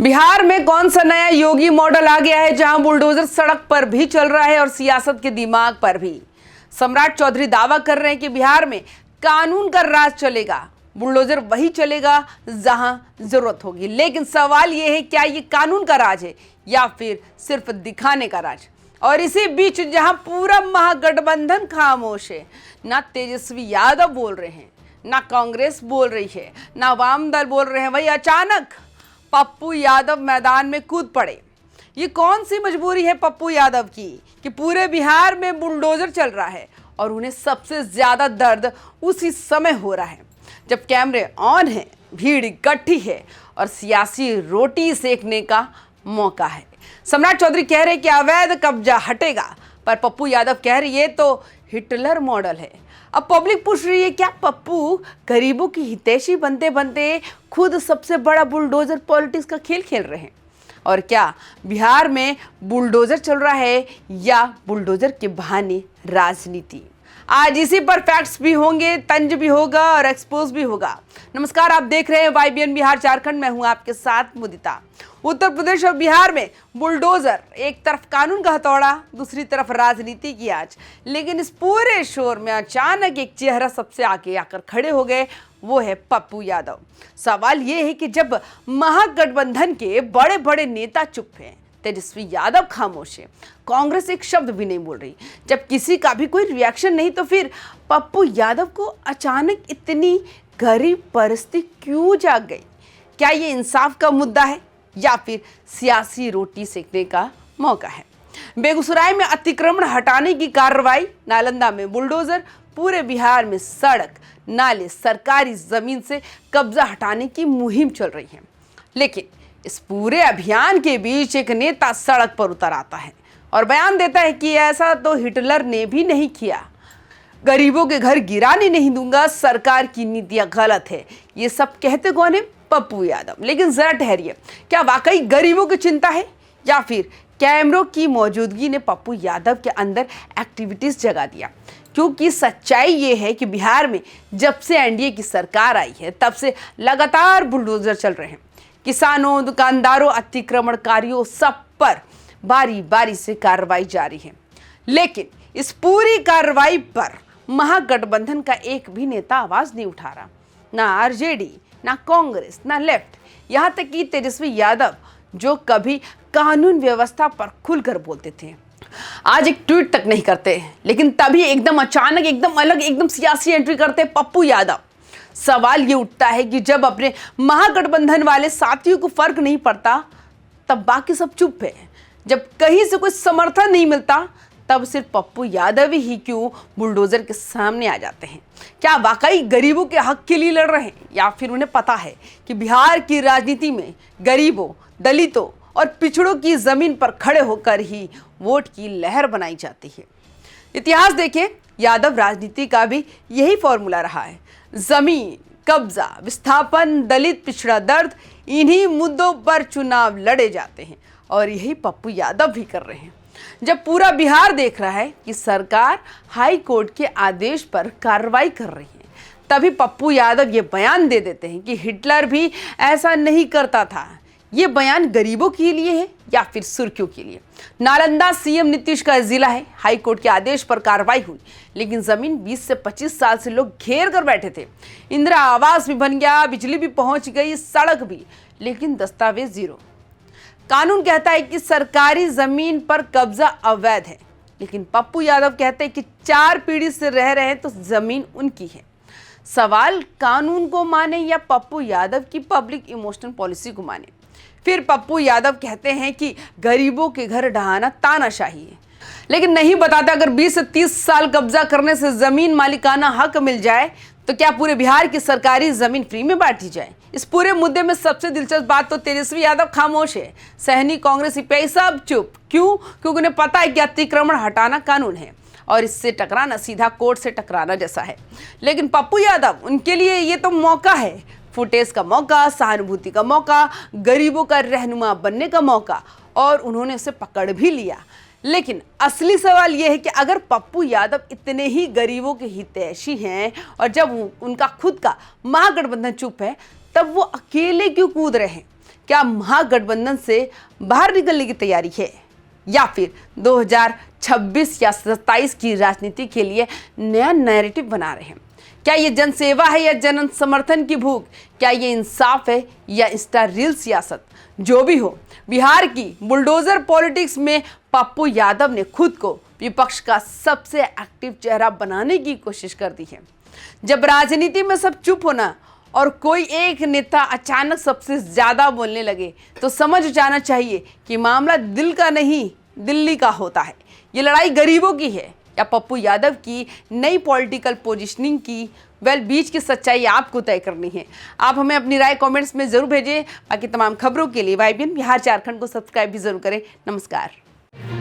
बिहार में कौन सा नया योगी मॉडल आ गया है जहां बुलडोजर सड़क पर भी चल रहा है और सियासत के दिमाग पर भी। सम्राट चौधरी दावा कर रहे हैं कि बिहार में कानून का राज चलेगा, बुलडोजर वही चलेगा जहां जरूरत होगी। लेकिन सवाल यह है, क्या ये कानून का राज है या फिर सिर्फ दिखाने का राज? और इसी बीच जहां पूरा महागठबंधन खामोश है, ना तेजस्वी यादव बोल रहे हैं, ना कांग्रेस बोल रही है, ना वाम दल बोल रहे हैं, वही अचानक पप्पू यादव मैदान में कूद पड़े। ये कौन सी मजबूरी है पप्पू यादव की कि पूरे बिहार में बुलडोजर चल रहा है और उन्हें सबसे ज्यादा दर्द उसी समय हो रहा है जब कैमरे ऑन है, भीड़ इकट्ठी है और सियासी रोटी सेकने का मौका है। सम्राट चौधरी कह रहे कि अवैध कब्जा हटेगा, पर पप्पू यादव कह रहे ये तो हिटलर मॉडल है। अब पब्लिक पूछ रही है, क्या पप्पू गरीबों की हितैषी बनते बनते खुद सबसे बड़ा बुलडोजर पॉलिटिक्स का खेल खेल रहे हैं? और क्या बिहार में बुलडोजर चल रहा है या बुलडोजर के बहाने राजनीति? आज इसी पर फैक्ट्स भी होंगे, तंज भी होगा और एक्सपोज भी होगा। नमस्कार, आप देख रहे हैं YBN बिहार झारखंड। मैं हूं आपके साथ मुदिता। उत्तर प्रदेश और बिहार में बुलडोजर, एक तरफ कानून का हथौड़ा, दूसरी तरफ राजनीति की आंच। लेकिन इस पूरे शोर में अचानक एक चेहरा सबसे आगे आकर खड़े हो गए, वो है पप्पू यादव। सवाल ये है कि जब महागठबंधन के बड़े बड़े नेता चुप हैं, तेजस्वी यादव खामोश है, कांग्रेस एक शब्द भी नहीं बोल रही, जब किसी का भी कोई रिएक्शन नहीं, तो फिर पप्पू यादव को अचानक इतनी गरीब परिस्थिति क्यों जाग गई? क्या ये इंसाफ का मुद्दा है या फिर सियासी रोटी सेकने का मौका है? बेगूसराय में अतिक्रमण हटाने की कार्रवाई, नालंदा में बुलडोजर, पूरे बिहार में सड़क, नाले, सरकारी जमीन से कब्जा हटाने की मुहिम चल रही है। लेकिन इस पूरे अभियान के बीच एक नेता सड़क पर उतर आता है और बयान देता है कि ऐसा तो हिटलर ने भी नहीं किया, गरीबों के घर गिराने नहीं दूंगा, सरकार की नीतियां गलत है। ये सब कहते कौन है? पप्पू यादव। लेकिन जरा ठहरिए, क्या वाकई गरीबों की चिंता है या फिर कैमरों की मौजूदगी ने पप्पू यादव के अंदर एक्टिविटीज जगा दिया? क्योंकि सच्चाई ये है कि बिहार में जब से एनडीए की सरकार आई है, तब से लगातार बुलडोजर चल रहे हैं। किसानों, दुकानदारों, अतिक्रमणकारियों, सब पर बारी बारी से कार्रवाई जारी है। लेकिन इस पूरी कार्रवाई पर महागठबंधन का एक भी नेता आवाज नहीं उठा रहा, ना आरजेडी, ना कांग्रेस, ना लेफ्ट, यहां तक कि तेजस्वी यादव जो कभी कानून व्यवस्था पर खुलकर बोलते थे, आज एक ट्वीट तक नहीं करते। लेकिन तभी एकदम अचानक, एकदम अलग, एकदम सियासी एंट्री करते पप्पू यादव। सवाल ये उठता है कि जब अपने महागठबंधन वाले साथियों को फर्क नहीं पड़ता, तब बाकी सब चुप है। जब कहीं से कोई समर्थन नहीं मिलता, तब सिर्फ पप्पू यादव ही क्यों बुलडोजर के सामने आ जाते हैं? क्या वाकई गरीबों के हक के लिए लड़ रहे हैं या फिर उन्हें पता है कि बिहार की राजनीति में गरीबों, दलितों और पिछड़ों की जमीन पर खड़े होकर ही वोट की लहर बनाई जाती है? इतिहास देखें, यादव राजनीति का भी यही फॉर्मूला रहा है। जमीन, कब्जा, विस्थापन, दलित, पिछड़ा दर्द, इन्हीं मुद्दों पर चुनाव लड़े जाते हैं और यही पप्पू यादव भी कर रहे हैं। जब पूरा बिहार देख रहा है कि सरकार हाई कोर्ट के आदेश पर कार्रवाई कर रही है, तभी पप्पू यादव ये बयान दे देते हैं कि हिटलर भी ऐसा नहीं करता था। ये बयान गरीबों के लिए है या फिर सुर्खियों के लिए? नालंदा सीएम नीतीश का जिला है, हाई कोर्ट के आदेश पर कार्रवाई हुई, लेकिन जमीन 20 से 25 साल से लोग घेर कर बैठे थे। इंदिरा आवास भी बन गया, बिजली भी पहुंच गई, सड़क भी, लेकिन दस्तावेज जीरो। कानून कहता है कि सरकारी जमीन पर कब्जा अवैध है, लेकिन पप्पू यादव कहते हैं कि 4 पीढ़ी से रह रहे हैं तो जमीन उनकी है। सवाल कानून को माने या पप्पू यादव की पब्लिक इमोशनल पॉलिसी को माने? फिर पप्पू यादव कहते हैं कि गरीबों के घर ढहाना तानाशाही है, लेकिन नहीं बताते अगर 20 से 30 साल कब्जा करने से जमीन मालिकाना हक मिल जाए तो क्या पूरे बिहार की सरकारी जमीन फ्री में बांटी जाए? इस पूरे मुद्दे में सबसे दिलचस्प बात तो तेजस्वी यादव खामोश है, सहनी, कांग्रेस, सीपीआई सब चुप। क्यों? क्योंकि उन्हें पता है कि अतिक्रमण हटाना कानून है और इससे टकराना सीधा कोर्ट से टकराना जैसा है। लेकिन पप्पू यादव, उनके लिए ये तो मौका है, फुटेज का मौका, सहानुभूति का मौका, गरीबों का रहनुमा बनने का मौका, और उन्होंने उसे पकड़ भी लिया। लेकिन असली सवाल यह है कि अगर पप्पू यादव इतने ही गरीबों के हितैषी हैं और जब उनका खुद का महागठबंधन चुप है, तब वो अकेले क्यों कूद रहे हैं? क्या महागठबंधन से बाहर निकलने की तैयारी है या फिर 2026 या 27 की राजनीति के लिए नया नैरेटिव बना रहे हैं? क्या ये जनसेवा है या जन समर्थन की भूख? क्या ये इंसाफ है या इंस्टा रील सियासत? जो भी हो, बिहार की बुलडोजर पॉलिटिक्स में पप्पू यादव ने खुद को विपक्ष का सबसे एक्टिव चेहरा बनाने की कोशिश कर दी है। जब राजनीति में सब चुप होना और कोई एक नेता अचानक सबसे ज्यादा बोलने लगे तो समझ जाना चाहिए कि मामला दिल का नहीं, दिल्ली का होता है। ये लड़ाई गरीबों की है या पप्पू यादव की नई पॉलिटिकल पोजीशनिंग की? बीच की सच्चाई आपको तय करनी है। आप हमें अपनी राय कमेंट्स में जरूर भेजें। बाकी तमाम खबरों के लिए YBN बिहार झारखंड को सब्सक्राइब भी जरूर करें। नमस्कार।